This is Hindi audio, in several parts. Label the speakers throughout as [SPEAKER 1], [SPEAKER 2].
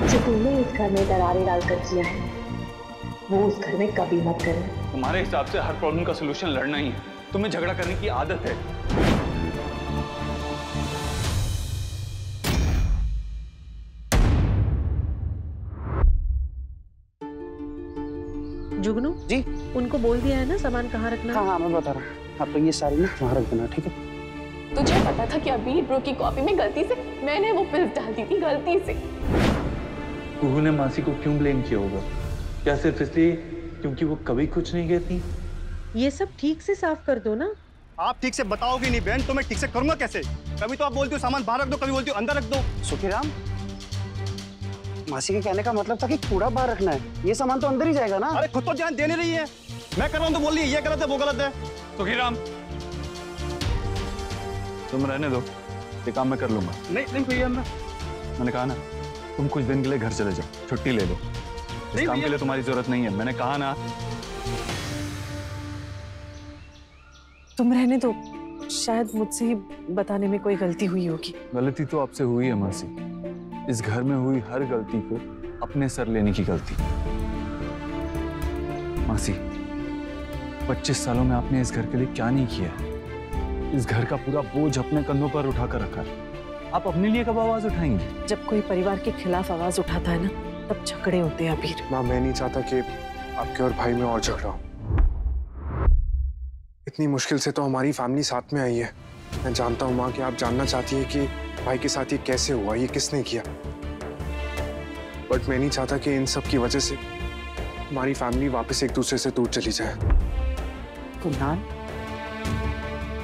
[SPEAKER 1] जो तुमने इस घर में दरारें डालकर किया है वो उस घर में कभी मत करना।
[SPEAKER 2] तुम्हारे हिसाब से हर प्रॉब्लम का सलूशन लड़ना ही है। तुम्हें झगड़ा करने की आदत है।
[SPEAKER 3] जुगनू
[SPEAKER 4] जी
[SPEAKER 3] उनको बोल दिया है ना सामान कहाँ रखना?
[SPEAKER 4] हाँ मैं बता रहा हूँ। आप तो ये सारी ना वहाँ रख देना, ठीक है?
[SPEAKER 5] तुझे पता था कि अबीर ब्रो की कॉफी में गलती से मैंने वो पिल्स डाल दी थी, गलती से।
[SPEAKER 2] कुहू ने मासी को क्यों ब्लेम किया होगा? क्या सिर्फ इसलिए क्योंकि वो कभी कुछ नहीं कहती?
[SPEAKER 3] ये सब ठीक से साफ कर दो ना।
[SPEAKER 6] आप ठीक से बताओगे नहीं बहन तो मैं ठीक से करूंगा कैसे? कभी तो आप बोलती हो सामान बाहर रख दो, कभी बोलती हो अंदर रख दो।
[SPEAKER 4] सुखीराम, मासी के कहने का मतलब था कि कूड़ा बाहर रखना है, ये सामान तो अंदर ही जाएगा ना।
[SPEAKER 6] अरे खुद तो ध्यान दे नहीं रही है। मैं कर रहा हूँ तो बोल रही है ये गलत है वो गलत है।
[SPEAKER 2] सुखीराम, तुम रहने दो, ये काम मैं कर लूंगा।
[SPEAKER 6] नहीं भैया,
[SPEAKER 2] मैंने कहा ना, तुम कुछ दिन के लिए घर चले जाओ, छुट्टी ले लो। इस काम के लिए तुम्हारी जरूरत नहीं है, मैंने कहा ना।
[SPEAKER 3] तुम रहने दो, शायद मुझसे ही बताने में कोई गलती हुई होगी।
[SPEAKER 2] गलती तो आपसे हुई है मासी। इस घर में हुई हर गलती को अपने सर लेने की गलती। मासी, 25 सालों में आपने इस घर के लिए क्या नहीं किया है? इस घर का पूरा बोझ अपने कंधों पर उठाकर रखा है। आप अपने लिए कब आवाज उठाएंगे?
[SPEAKER 3] जब कोई परिवार के खिलाफ आवाज उठाता है ना, तब झगड़े होते हैं अबीर।
[SPEAKER 7] माँ, मैं नहीं चाहता कि आपके और भाई में और झगड़ा हो। इतनी मुश्किल से तो हमारी फैमिली साथ में आई है। मैं जानता हूँ माँ कि आप जानना चाहती है कि भाई के साथ ये कैसे हुआ, ये किसने किया। बट मैं नहीं चाहता कि इन सब की वजह से हमारी फैमिली वापस एक दूसरे से दूर चली जाए।
[SPEAKER 8] कुणाल,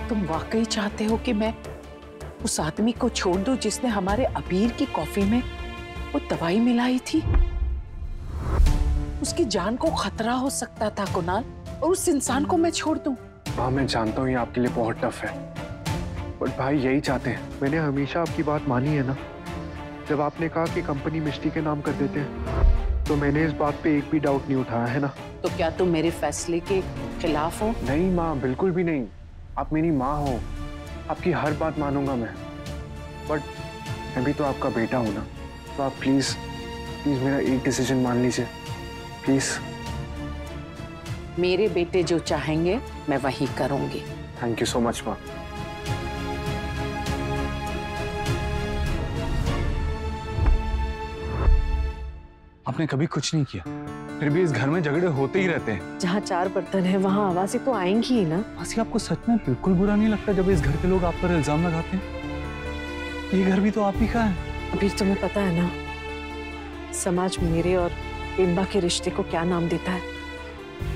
[SPEAKER 8] तुम वाकई चाहते हो कि मैं उस आदमी को छोड़ दूं जिसने हमारे अबीर की कॉफी में वो दवाई मिलाई थी? उसकी जान को खतरा हो सकता था कुणाल, और उस इंसान को मैं छोड़ दूं?
[SPEAKER 7] हाँ मैं जानता हूँ ये आपके लिए बहुत टफ है, बट भाई यही चाहते हैं। मैंने हमेशा आपकी बात मानी है ना। जब आपने कहा कि कंपनी मिष्टी के नाम कर देते हैं, तो मैंने इस बात पे एक भी डाउट नहीं उठाया है ना।
[SPEAKER 8] तो क्या तुम मेरे फैसले के खिलाफ हो?
[SPEAKER 7] नहीं माँ, बिल्कुल भी नहीं। आप मेरी माँ हो, आपकी हर बात मानूंगा मैं। बट मैं भी तो आपका बेटा हूँ ना, तो आप प्लीज मेरा एक डिसीजन मान लीजिए प्लीज।
[SPEAKER 8] मेरे बेटे जो चाहेंगे मैं वही करूंगी।
[SPEAKER 7] थैंक यू सो मच माँ।
[SPEAKER 2] आपने कभी कुछ नहीं किया, फिर भी इस घर में झगड़े होते ही रहते हैं।
[SPEAKER 3] जहाँ 4 बर्तन है वहाँ आवाजें तो आएंगी ही ना।
[SPEAKER 2] मासी, आपको सच में बिल्कुल बुरा नहीं लगता जब इस घर के लोग आप पर इल्जाम लगाते हैं? ये घर भी तो आप ही का है।
[SPEAKER 3] अबीर, तुम्हें पता है ना समाज मेरे और बिंबा के रिश्ते को क्या नाम देता है?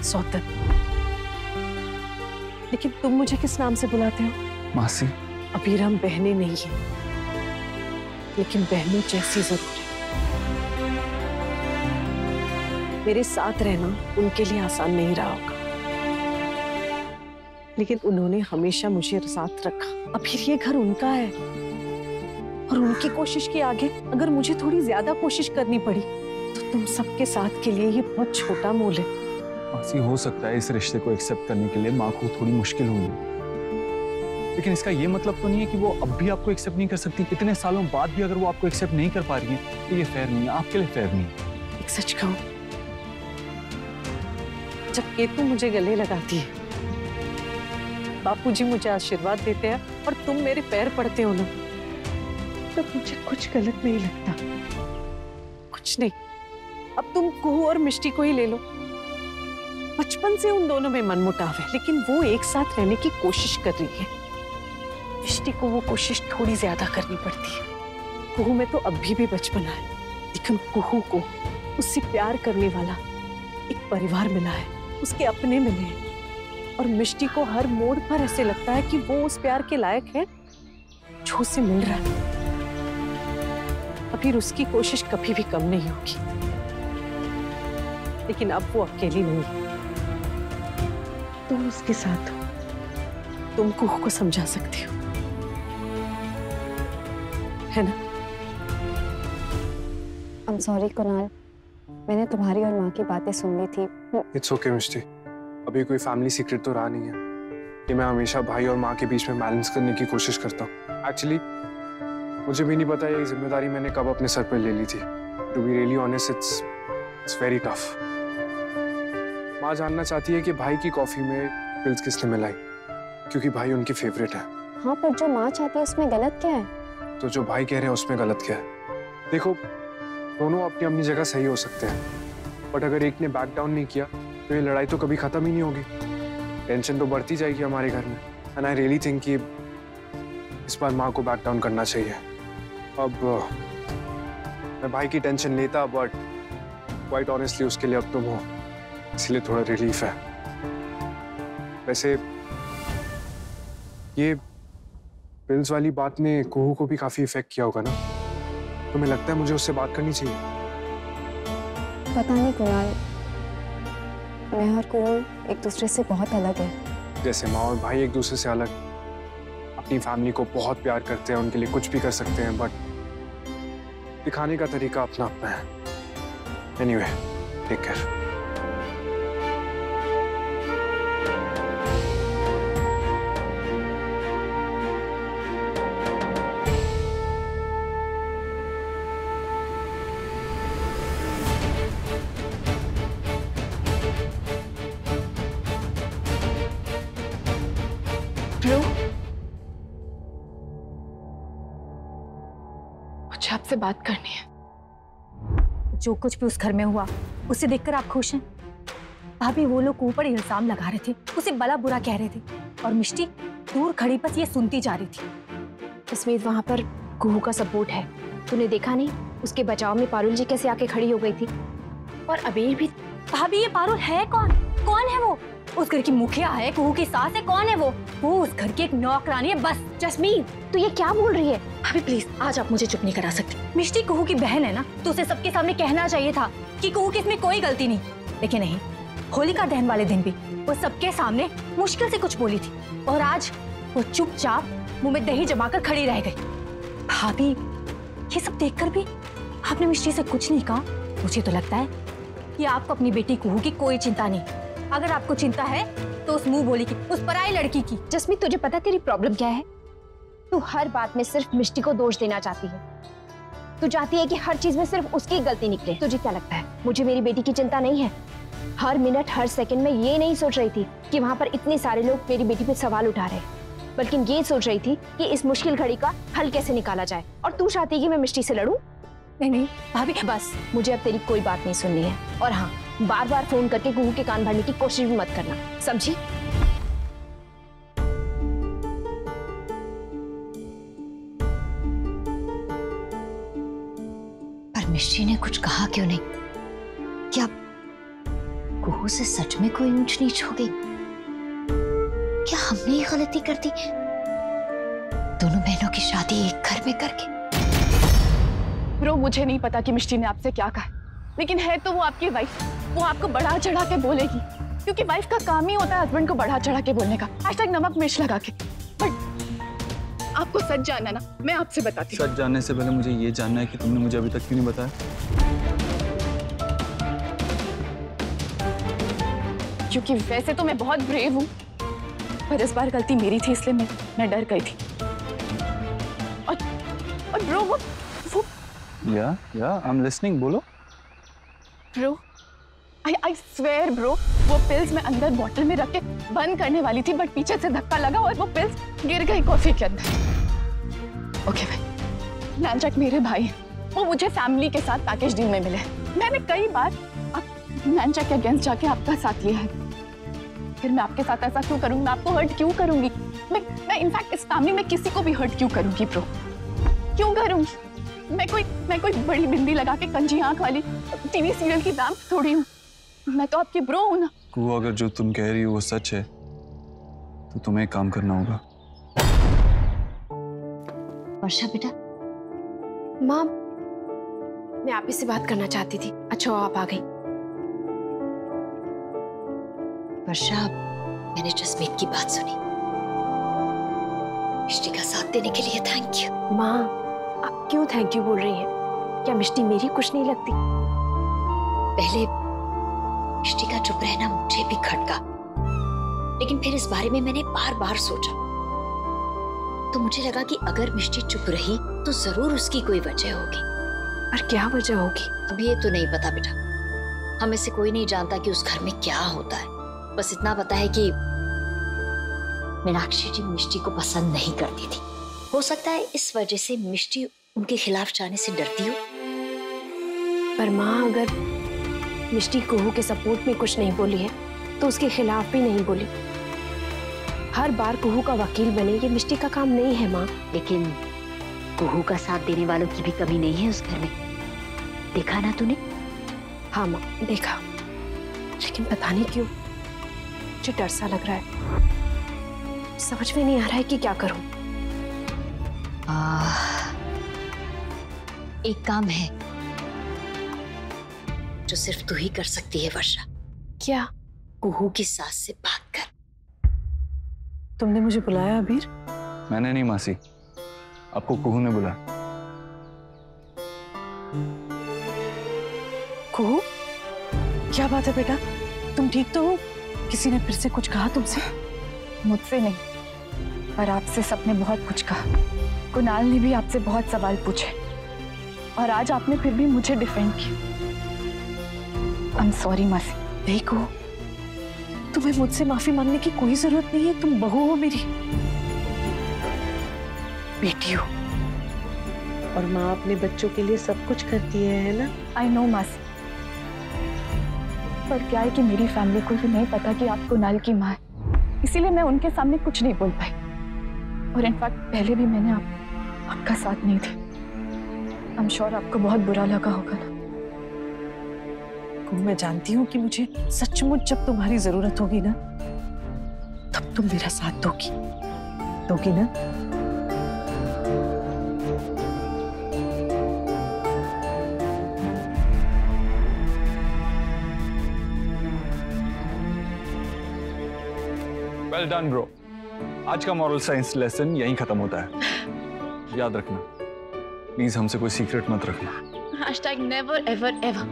[SPEAKER 3] सौतन। लेकिन तुम मुझे किस नाम से बुलाते हो?
[SPEAKER 2] मासी,
[SPEAKER 3] अबीर, हम बहनें नहीं हैं, लेकिन बहनों जैसी जरूर है। मेरे साथ रहना उनके लिए आसान नहीं रहा होगा, लेकिन उन्होंने हमेशा मुझे साथ रखा। अबीर, ये घर उनका है, और उनकी कोशिश के आगे अगर मुझे थोड़ी ज्यादा कोशिश करनी पड़ी तो तुम सबके साथ के लिए ये बहुत छोटा मोल है।
[SPEAKER 2] मासी, हो सकता है इस रिश्ते को एक्सेप्ट करने के लिए माँ को थोड़ी मुश्किल हुई, लेकिन इसका ये मतलब तो नहीं है कि वो अब भी आपको एक्सेप्ट नहीं कर सकती। इतने सालों बाद भी अगर वो आपको एक्सेप्ट नहीं कर पा रही है तो ये फेयर नहीं है, आपके लिए फेयर नहीं है।
[SPEAKER 3] एक सच कहूं, जब केतु मुझे गले लगाती है, बापूजी मुझे आशीर्वाद देते हैं और तुम मेरे पैर पड़ते हो ना, तो मुझे कुछ गलत नहीं लगता। कुछ नहीं। अब तुम कुहू और मिष्टी को ही ले लो। बचपन से उन दोनों में मनमुटाव है, लेकिन वो एक साथ रहने की कोशिश कर रही है। मिष्टी को वो कोशिश थोड़ी ज्यादा करनी पड़ती है। कुहू में तो अभी भी बचपना है, लेकिन कुहू को उससे प्यार करने वाला एक परिवार मिला है, उसके अपने मिले हैं। और मिष्टी को हर मोड़ पर ऐसे लगता है कि वो उस प्यार के लायक है जो उसे मिल रहा है। फिर उसकी कोशिश कभी भी कम नहीं होगी। लेकिन अब वो अकेली नहीं है, तुम उसके साथ हो, तुम कुहू को समझा सकती हो, है ना?
[SPEAKER 1] I'm sorry कुणाल, मैंने तुम्हारी और माँ की बातें सुन ली थी।
[SPEAKER 7] इट्स ओके मिष्टी, अभी कोई फैमिली सीक्रेट तो रहा नहीं है कि मैं हमेशा भाई और माँ के बीच में बैलेंस करने की कोशिश करता हूँ। एक्चुअली मुझे भी नहीं पता ये जिम्मेदारी मैंने कब अपने सर पर ले ली थी। To be really honest, it's very tough. माँ जानना चाहती है कि भाई की कॉफी में पिल्स किसने मिलाई, क्योंकि भाई उनकी फेवरेट है।
[SPEAKER 9] हाँ, पर जो माँ चाहती है उसमें गलत क्या है?
[SPEAKER 7] तो जो भाई कह रहे हैं उसमें गलत क्या है? देखो, दोनों अपनी अपनी जगह सही हो सकते हैं, बट अगर एक ने बैक डाउन नहीं किया तो ये लड़ाई तो कभी खत्म ही नहीं होगी। टेंशन तो बढ़ती जाएगी हमारे घर में। एंड आई रियली थिंक कि इस बार माँ को बैक डाउन करना चाहिए। अब मैं भाई की टेंशन लेता, बट क्वाइट ऑनेस्टली उसके लिए अब तुम हो, इसलिए थोड़ा रिलीफ है। वैसे ये पिल्स वाली बात ने कुहू को भी काफी इफेक्ट किया होगा ना? तुम्हें लगता है मुझे उससे बात करनी चाहिए?
[SPEAKER 9] पता नहीं कुणाल, मैं और कुहू एक दूसरे से बहुत अलग है।
[SPEAKER 7] जैसे माँ और भाई एक दूसरे से अलग, अपनी फैमिली को बहुत प्यार करते हैं, उनके लिए कुछ भी कर सकते हैं, बट दिखाने का तरीका अपना अपना है। Anyway, take care.
[SPEAKER 5] मुझे आपसे बात करनी है।
[SPEAKER 1] जो कुछ भी उस घर में हुआ उसे देखकर आप खुश हैं? भाभी, वो लोग ऊपर इल्जाम लगा रहे थे, उसे भला बुरा कह रहे थे, और मिष्टी दूर खड़ी बस ये सुनती जा रही थी।
[SPEAKER 9] जसमीत, वहाँ पर कुहू का सपोर्ट है। तूने देखा नहीं उसके बचाव में पारुल जी कैसे आके खड़ी हो गई थी? और अबीर भी।
[SPEAKER 1] भाभी, ये पारुल है कौन? कौन है वो? उस घर की मुखिया है, कुहू की सास है? कौन है वो? वो उस घर की एक नौकरानी है बस।
[SPEAKER 9] जसमीत, तू ये क्या बोल रही है?
[SPEAKER 1] भाभी प्लीज, आज आप मुझे चुप नहीं करा सकती। मिष्टी कुहू की बहन है ना, तो उसे सबके सामने कहना चाहिए था कि कुहू की इसमें कोई गलती नहीं। लेकिन नहीं, होलिका दहन वाले दिन भी वो सबके सामने मुश्किल से कुछ बोली थी, और आज वो चुपचाप मुंह में दही जमाकर खड़ी रह गई। भाभी, ये सब देखकर भी आपने मिष्टी से कुछ नहीं कहा? मुझे तो लगता है कि आपको अपनी बेटी कुहू की कोई चिंता नहीं। अगर आपको चिंता है तो उस मुंह बोली की, उस पराई लड़की की।
[SPEAKER 9] जसमीत, तुझे पता तेरी प्रॉब्लम क्या है? तू हर बात में सिर्फ मिष्टी को दोष देना चाहती है। तू चाहती है कि हर चीज में सिर्फ उसकी गलती निकले। तुझे क्या लगता है मुझे मेरी बेटी की चिंता नहीं है? हर मिनट हर सेकंड में ये नहीं सोच रही थी कि वहां पर इतने सारे लोग मेरी बेटी पे सवाल उठा रहे हैं, बल्कि ये सोच रही थी कि इस मुश्किल घड़ी का हल कैसे निकाला जाए। और तू चाहती है कि मैं मिष्टी से लड़ूं?
[SPEAKER 1] नहीं भाभी,
[SPEAKER 9] बस मुझे अब तेरी कोई बात नहीं सुननी है। और हाँ, बार बार फोन करके कुहू के कान भरने की कोशिश भी मत करना, समझी?
[SPEAKER 10] पर मिष्टी ने कुछ कहा क्यों नहीं? क्या कुहू से सच में कोई ऊंच नीच हो गई? क्या हमने ये गलती कर दी दोनों बहनों की शादी एक घर में करके?
[SPEAKER 5] ब्रो, मुझे नहीं पता कि मिष्टी ने आपसे क्या कहा, लेकिन है तो वो आपकी वाइफ। वो आपको बढ़ा चढ़ा के बोलेगी, क्योंकि वाइफ का काम ही होता है हस्बैंड को बढ़ा चढ़ा के बोलने का, #नमक मिर्च लगा के। बट आपको सच जानना ना, मैं आपसे बताती हूँ।
[SPEAKER 2] सच जानने से पहले मुझे ये जानना है कि तुमने मुझे अभी तक क्यों नहीं बताया?
[SPEAKER 5] क्योंकि वैसे तो मैं बहुत ब्रेव हूँ, पर इस बार गलती मेरी थी, इसलिए मैं डर गई थी। और ब्रो, वो
[SPEAKER 2] या आई एम लिसनिंग, बोलो।
[SPEAKER 5] ब्रो, I swear ब्रो, वो पिल्स मैं अंदर बॉटल में रख के बंद करने वाली थी, बट पीछे से धक्का लगा और वो पिल्स गिर गई कॉफी के अंदर। ओके भाई, नैनचक मेरे भाई हैं, वो मुझे फैमिली के साथ पैकेज डील में मिले। मैंने कई बार नैनचक के अगेंस्ट जाके आपका साथ लिया है, फिर मैं आपके साथ ऐसा क्यों करूंगी? मैं आपको हर्ट क्यों करूंगी? मैं इनफैक्ट इस फैमिली में किसी को भी हर्ट क्यों करूंगी ब्रो? क्यों करूंगी? मैं कोई बड़ी बिंदी लगा के कंजी आंख वाली टीवी सीरियल की वैम्प थोड़ी हूँ। मैं तो आपकी ब्रो हूँ ना।
[SPEAKER 2] कुहू, अगर जो तुम कह रही हो वो सच है तो तुम्हें एक काम करना होगा।
[SPEAKER 10] वर्षा बेटा।
[SPEAKER 9] माँ, मैं आप ही से बात करना चाहती थी। अच्छा आप आ गई।
[SPEAKER 10] वर्षा, मैंने जसमीत की बात सुनी। मिष्टी का साथ देने के लिए थैंक यू।
[SPEAKER 9] माँ, आप क्यों थैंक यू बोल रही हैं? क्या मिष्टी मेरी कुछ नहीं लगती?
[SPEAKER 10] पहले मिष्टी का चुप रहना मुझे भी खटका, लेकिन फिर इस बारे में मैंने बार बार सोचा। तो मुझे लगा कि अगर मिष्टी चुप रही तो जरूर उसकी कोई वजह होगी।
[SPEAKER 9] और क्या वजह होगी?
[SPEAKER 10] अब ये तो नहीं पता बेटा, हमें से कोई नहीं जानता कि उस घर में क्या होता है। बस इतना पता है कि मीनाक्षी जी मिष्टी को पसंद नहीं करती थी। हो सकता है इस वजह से मिष्टी उनके खिलाफ जाने से डरती हो।
[SPEAKER 9] पर माँ, अगर मिष्टी कुहू के सपोर्ट में कुछ नहीं बोली है तो उसके खिलाफ भी नहीं बोली। हर बार कुहू का वकील बने ये मिष्टी का काम नहीं है माँ।
[SPEAKER 10] लेकिन कुहू का साथ देने वालों की भी कमी नहीं है उस घर में, देखा ना तूने?
[SPEAKER 9] हाँ माँ, देखा, लेकिन पता नहीं क्यों मुझे डर सा लग रहा है। समझ में नहीं आ रहा है कि क्या करूं।
[SPEAKER 10] एक काम है जो सिर्फ तू ही कर सकती है वर्षा।
[SPEAKER 9] क्या?
[SPEAKER 10] कुहू की सास से बात कर।
[SPEAKER 3] तुमने मुझे बुलाया अबीर?
[SPEAKER 2] मैंने नहीं मासी, आपको कुहू ने बुलाया।
[SPEAKER 3] कुहू, क्या बात है बेटा? तुम ठीक तो हो? किसी ने फिर से कुछ कहा तुमसे?
[SPEAKER 5] मुझसे नहीं, पर आपसे सबने बहुत कुछ कहा। कुणाल ने भी आपसे बहुत सवाल पूछे और आज आपने फिर भी मुझे डिफेंड किया। आई एम सॉरी मासी।
[SPEAKER 3] नहीं कुहू, तुम्हें मुझसे माफी मांगने की कोई जरूरत नहीं है। तुम बहू हो मेरी, बेटी हो, और माँ अपने बच्चों के लिए सब कुछ करती है ना?
[SPEAKER 5] आई नो मासी, पर क्या है कि मेरी फैमिली को भी नहीं पता कि आप कुणाल की माँ है, इसीलिए मैं उनके सामने कुछ नहीं बोल पाई। और इनफैक्ट पहले भी मैंने आपका साथ नहीं दी। आई एम श्योर आपको बहुत बुरा लगा होगा ना।
[SPEAKER 3] मैं जानती हूँ कि मुझे सचमुच जब तुम्हारी जरूरत होगी ना तब तुम मेरा साथ दोगी ना?
[SPEAKER 2] Well done bro. आज का मॉरल साइंस लेसन यहीं खत्म होता है। याद रखना, प्लीज हमसे कोई सीक्रेट मत रखना।
[SPEAKER 5] #never ever ever।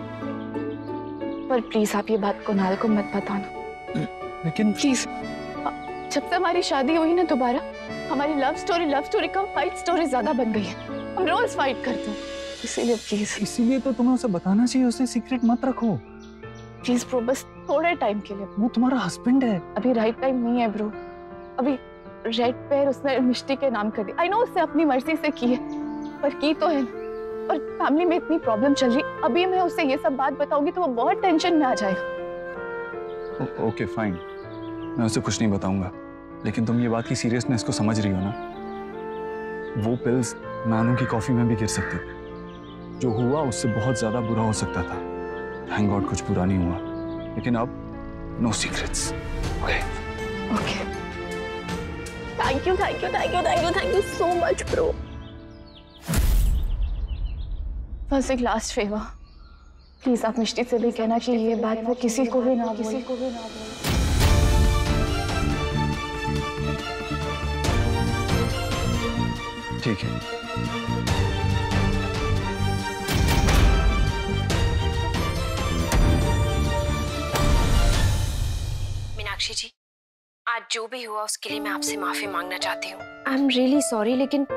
[SPEAKER 5] पर प्लीज आप ये बात कुणाल को मत बताना।
[SPEAKER 2] लेकिन
[SPEAKER 5] प्लीज, जब से हमारी शादी हुई ना दोबारा, हमारी लव स्टोरी कम फाइट स्टोरी ज्यादा बन गई है। हम रोज फाइट करते हैं, इसीलिए प्लीज।
[SPEAKER 2] इसीलिए तो तुम्हें उसे बताना चाहिए, उसे सीक्रेट मत रखो।
[SPEAKER 5] प्लीज ब्रो, बस थोड़े टाइम के लिए।
[SPEAKER 2] वो तुम्हारा हस्बैंड है।
[SPEAKER 5] अभी राइट टाइम नहीं है ब्रो। अभी रेड पैर उसने मिष्टी के नाम कर दी। आई नो उसने अपनी मर्जी से की है, पर की तो है। और फैमिली में इतनी प्रॉब्लम चल रही, अभी मैं उसे ये सब बात बताऊंगी तो वो बहुत टेंशन में आ जाएगा।
[SPEAKER 2] ओके फाइन, मैं उसे कुछ नहीं बताऊंगा, लेकिन तुम ये बात की सीरियसनेस को समझ रही हो ना? वो पिल्स नानू की कॉफी में भी गिर सकते थे। जो हुआ उससे बहुत ज्यादा बुरा हो सकता था। थैंक गॉड कुछ बुरा नहीं हुआ, लेकिन अब no secrets.
[SPEAKER 5] Okay, thank you so much bro. बस एक लास्ट फेवर, प्लीज आप मिष्टी से भी कहना कि ये बात वो किसी को भी ना बोले।
[SPEAKER 2] ठीक है।
[SPEAKER 9] मीनाक्षी जी, आज जो भी हुआ उसके लिए मैं आपसे माफी मांगना चाहती हूँ। आई एम रियली सॉरी, लेकिन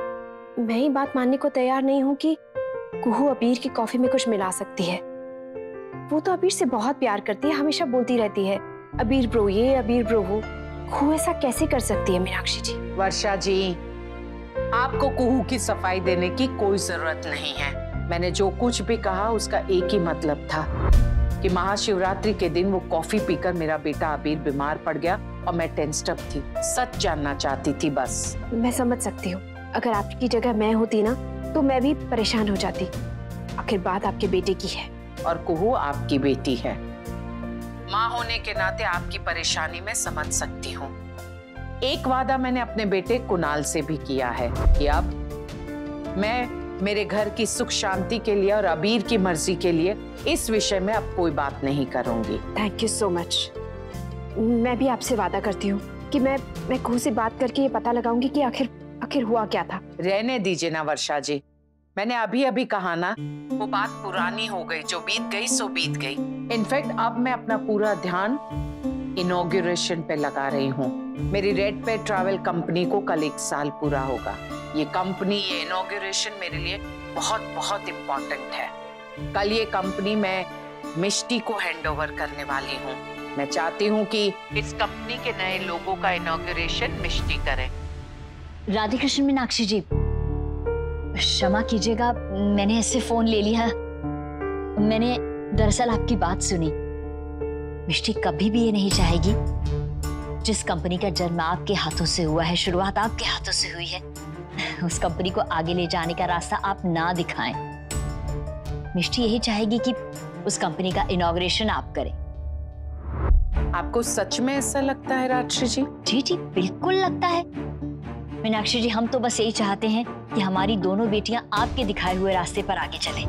[SPEAKER 9] मैं ये बात मानने को तैयार नहीं हूँ कि कुहू अबीर की कॉफी में कुछ मिला सकती है। वो तो अबीर से बहुत प्यार करती है, हमेशा बोलती रहती है अबीर ब्रो ये, अबीर ब्रो वो। कुहू ऐसा कैसे कर सकती है मीनाक्षी जी?
[SPEAKER 8] वर्षा जी, आपको कुहू की सफाई देने की कोई जरूरत नहीं है। मैंने जो कुछ भी कहा उसका एक ही मतलब था कि महाशिवरात्रि के दिन वो कॉफी पीकर मेरा बेटा अबीर बीमार पड़ गया और मैं टेंस्ड अप थी, सच जानना चाहती थी बस।
[SPEAKER 9] मैं समझ सकती हूँ, अगर आपकी जगह मैं होती ना तो मैं भी परेशान हो जाती। आखिर बात आपके बेटे की है
[SPEAKER 8] और कुहू आपकी बेटी है। माँ होने के नाते आपकी परेशानी में समझ सकती हूँ। एक वादा मैंने अपने बेटे कुणाल से भी किया है कि अब मैं मेरे घर की सुख शांति के लिए और अबीर की मर्जी के लिए इस विषय में अब कोई बात नहीं करूंगी।
[SPEAKER 9] Thank you so much. मैं भी आपसे वादा करती हूँ कि मैं कुहू से बात करके ये पता लगाऊंगी कि आखिर हुआ क्या था।
[SPEAKER 8] रहने दीजिए ना वर्षा जी, मैंने अभी अभी कहा ना, वो बात पुरानी हो गई, जो बीत गई सो बीत गई। इनफैक्ट अब मैं अपना पूरा ध्यान इनॉग्रेशन पे लगा रही हूँ। मेरी रेड पे ट्रैवल कंपनी को कल 1 साल पूरा होगा। ये कंपनी, ये इनॉग्रेशन मेरे लिए बहुत बहुत इम्पोर्टेंट है। कल ये कंपनी मैं मिष्टी को हैंडओवर करने वाली हूँ। मैं चाहती हूँ कि इस कंपनी के नए लोगों का इनॉग्रेशन मिष्टी करे।
[SPEAKER 10] राधे कृष्ण मीनाक्षी जी, क्षमा कीजिएगा, मैंने ऐसे फोन ले लिया। मैंने दरअसल आपकी बात सुनी। मिष्टी कभी भी ये नहीं चाहेगी जिस कंपनी का जन्म आपके हाथों से हुआ है, शुरुआत आपके हाथों से हुई है, उस कंपनी को आगे ले जाने का रास्ता आप ना दिखाएं। मिष्टी यही चाहेगी कि उस कंपनी का इनॉग्रेशन आप करें।
[SPEAKER 8] आपको सच में ऐसा लगता है राजश्री जी?
[SPEAKER 10] जी जी, बिल्कुल लगता है मीनाक्षी जी। हम तो बस यही चाहते हैं कि हमारी दोनों बेटियां आपके दिखाए हुए रास्ते पर आगे चलें।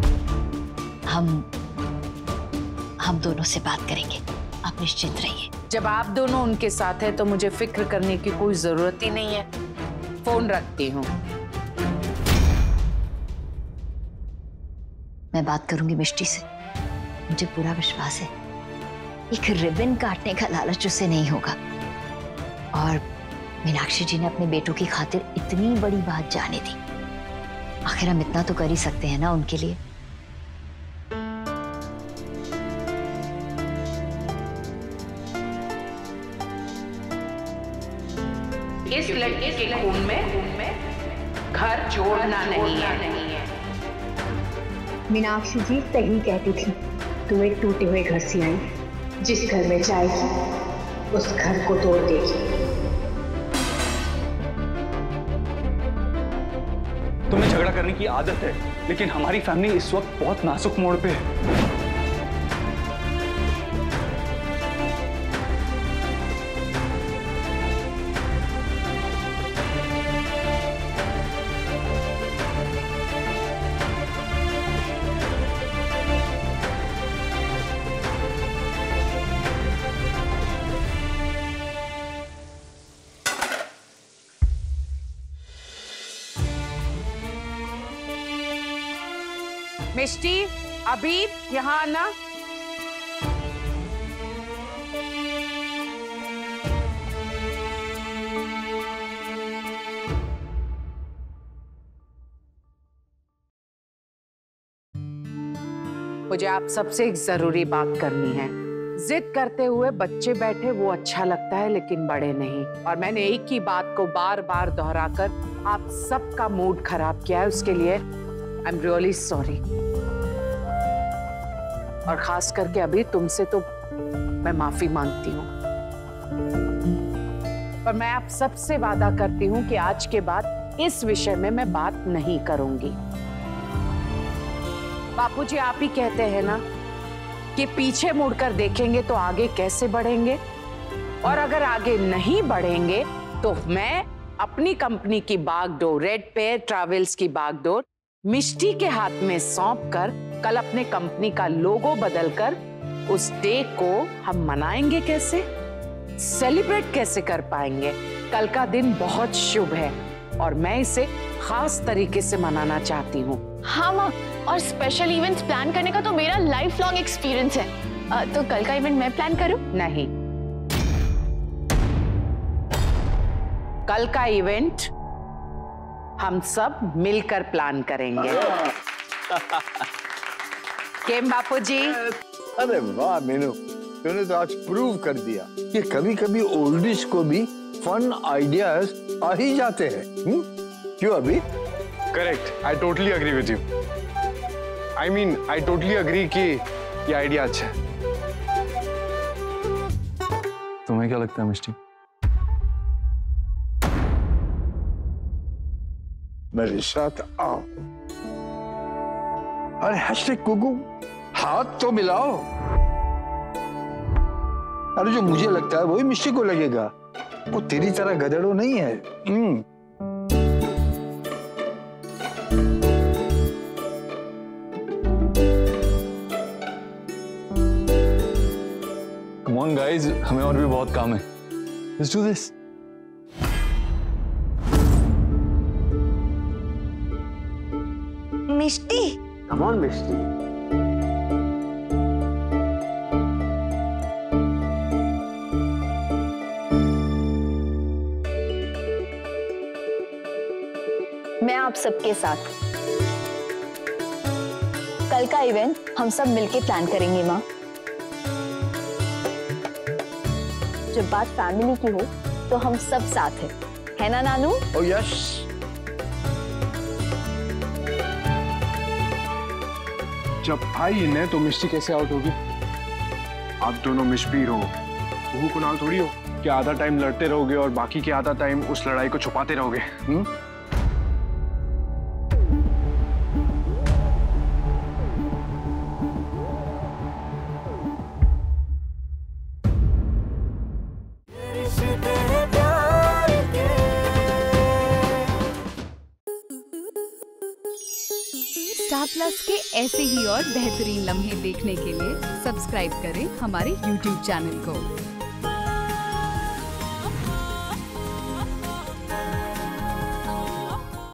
[SPEAKER 10] हम दोनों से बात करेंगे, आप निश्चिंत रहिए।
[SPEAKER 8] जब आप दोनों उनके साथ हैं तो मुझे फिक्र करने की कोई जरूरत ही नहीं है। फोन रखती हूँ।
[SPEAKER 10] मैं बात करूंगी मिष्टी से, मुझे पूरा विश्वास है एक रिबन काटने का लालच उसे नहीं होगा। और मीनाक्षी जी ने अपने बेटों की खातिर इतनी बड़ी बात जाने दी, आखिर हम इतना तो कर ही सकते हैं ना उनके लिए।
[SPEAKER 8] इस लड़के के खून में घर जोड़ना नहीं है।
[SPEAKER 11] मीनाक्षी जी सही कहती थी, तुम एक टूटे हुए घर से आई, जिस घर में जाएगी उस घर को तोड़ देगी।
[SPEAKER 2] तुम्हें झगड़ा करने की आदत है, लेकिन हमारी फैमिली इस वक्त बहुत नाजुक मोड़ पे है।
[SPEAKER 8] मिष्टी, अभी यहाँ आना। मुझे आप सबसे एक जरूरी बात करनी है। जिद करते हुए बच्चे बैठे वो अच्छा लगता है, लेकिन बड़े नहीं। और मैंने एक ही बात को बार बार दोहराकर आप सबका मूड खराब किया है, उसके लिए आई एम रियली सॉरी। और खास करके अभी तुमसे तो मैं माफी मांगती हूँ, पर मैं आप सबसे वादा करती हूँ कि आज के बाद इस विषय में मैं बात नहीं करूंगी। बापूजी आप ही कहते हैं ना कि पीछे मुड़कर देखेंगे तो आगे कैसे बढ़ेंगे, और अगर आगे नहीं बढ़ेंगे तो मैं अपनी कंपनी की बागडोर, रेड पेयर ट्रैवल्स की बागडोर मिष्टी के हाथ में सौंप कर कल अपने कंपनी का लोगो बदलकर उस डे को हम मनाएंगे कैसे, सेलिब्रेट कैसे कर पाएंगे। कल का दिन बहुत शुभ है और मैं इसे खास तरीके से मनाना चाहती हूँ।
[SPEAKER 5] हाँ माँ, और स्पेशल इवेंट्स प्लान करने का तो मेरा लाइफ लॉन्ग एक्सपीरियंस है। तो कल का इवेंट मैं प्लान करूँ?
[SPEAKER 8] नहीं, कल का इवेंट हम सब मिलकर प्लान करेंगे। केम बापूजी?
[SPEAKER 12] अरे वाह मीनू, तूने तो आज प्रूव कर दिया कि कभी कभी ओल्डिश को भी फन आइडियाज आ ही जाते हैं। क्यों अभी?
[SPEAKER 7] Correct, I totally agree with you. I mean I totally agree कि ये आइडिया अच्छा है।
[SPEAKER 2] तुम्हें क्या लगता है मिष्टी?
[SPEAKER 12] मेरे साथ आओ। अरे हैशटैग कुकू, हाथ तो मिलाओ। अरे जो मुझे लगता है वही मिष्टी को लगेगा, वो तेरी तरह गधेड़ो नहीं है।
[SPEAKER 2] Come on guys, हमें और भी बहुत काम है। Let's do this.
[SPEAKER 10] Mishti,
[SPEAKER 4] Come on, मिष्टी।
[SPEAKER 9] आप सबके साथ। कल का इवेंट हम सब मिलके प्लान करेंगे माँ। जब बात फैमिली की हो तो हम सब साथ हैं, है ना नानू?
[SPEAKER 12] Oh yes.
[SPEAKER 7] जब भाई इन है तो मिष्टी कैसे आउट होगी? आप दोनों मिशबीर हो, कुहू कुणाल थोड़ी हो कि आधा टाइम लड़ते रहोगे और बाकी के आधा टाइम उस लड़ाई को छुपाते रहोगे।
[SPEAKER 13] स्टार प्लस के ऐसे ही और बेहतरीन लम्हे देखने के लिए सब्सक्राइब करें हमारे YouTube चैनल को।